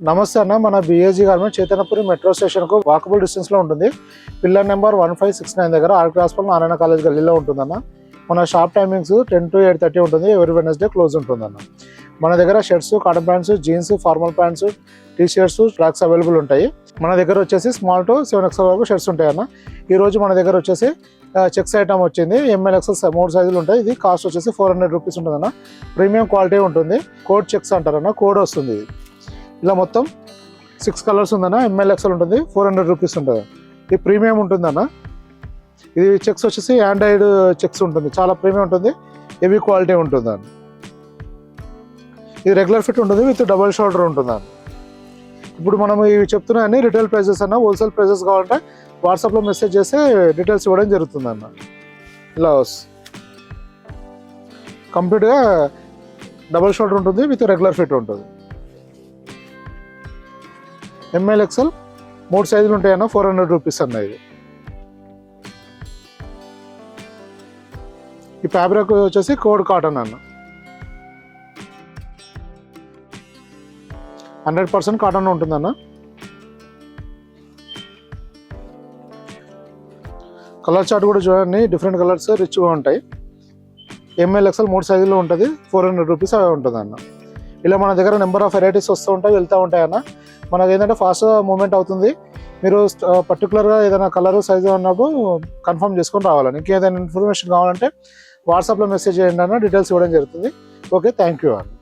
నమస్తే అన్న, మన బిఏజీ గార్మెంట్ చైతన్యపురి మెట్రో స్టేషన్కు వాకబుల్ డిస్టెన్స్లో ఉంటుంది. పిల్లర్ నెంబర్ 1569 దగ్గర ఆర్క్ హాస్పిటల్ నారాయణ కాలేజ్ గల్లీలో ఉంటుందన్న. మన షాప్ టైమింగ్స్ 10 to 8:30 ఉంటుంది. ఎవరి వెనస్డే క్లోజ్ ఉంటుందన్న. మన దగ్గర shirts, cotton pants, jeans, formal pants, T shirts, tracks available ఉంటాయి. మన దగ్గర వచ్చేసి స్మాల్ టు 7XL వరకు షర్ట్స్ ఉంటాయన్న. ఈరోజు మన దగ్గర వచ్చేసి చెక్స్ ఐటమ్ వచ్చింది. ML XL 3 సైజులు ఉంటాయి. ఇది కాస్ట్ వచ్చేసి 400 రూపీస్ ఉంటుందన్న. ప్రీమియం క్వాలిటీ ఉంటుంది. కోడ్ చెక్స్ అంటారన్న, కోడ్ వస్తుంది. ఇలా మొత్తం 6 కలర్స్ ఉందన్న. ML XL ఉంటుంది. 400 రూపీస్ ఉంటుంది. ఇది ప్రీమియం ఉంటుందన్న. ఇది చెక్స్ వచ్చేసి ఆండ్రాయిడ్ చెక్స్ ఉంటుంది. చాలా ప్రీమియం ఉంటుంది. హెవీ క్వాలిటీ ఉంటుందన్న. ఇది రెగ్యులర్ ఫిట్ ఉంటుంది విత్ డబల్ షోల్డర్ ఉంటుందన్న. ఇప్పుడు మనం ఇవి చెప్తున్నాయని రిటైల్ ప్రైజెస్ అన్న. హోల్సేల్ ప్రైజెస్ కావాలంటే వాట్సాప్లో మెసేజ్ చేస్తే డీటెయిల్స్ ఇవ్వడం జరుగుతుందన్న. ఇలా కంప్లీట్గా డబల్ షోల్డర్ ఉంటుంది విత్ రెగ్యులర్ ఫిట్ ఉంటుంది. ML XL 3 సైజులు ఉంటాయన్న. 400 రూపీస్ అన్న. ఇది ఈ ఫ్యాబ్రిక్ వచ్చేసి కోడ్ కాటన్ అన్న. 100% కాటన్ ఉంటుందన్న. కలర్ చార్ట్ కూడా చూడండి, డిఫరెంట్ కలర్స్ రిచ్గా ఉంటాయి. ML XL 3 సైజులో ఉంటుంది. 400 రూపీస్ ఉంటుంది అన్న. ఇలా మన దగ్గర నెంబర్ ఆఫ్ వెరైటీస్ వస్తూ ఉంటాయి, వెళ్తూ ఉంటాయి అన్న. మనకు ఏంటంటే ఫాస్ట్గా మూవ్మెంట్ అవుతుంది. మీరు పర్టికులర్గా ఏదైనా కలర్ సైజు ఉన్నప్పుడు కన్ఫర్మ్ చేసుకొని రావాలని. ఇంకేదైనా ఇన్ఫర్మేషన్ కావాలంటే వాట్సాప్లో మెసేజ్ చేయండి అన్న. డీటెయిల్స్ ఇవ్వడం జరుగుతుంది. ఓకే, థ్యాంక్ యూ అన్న.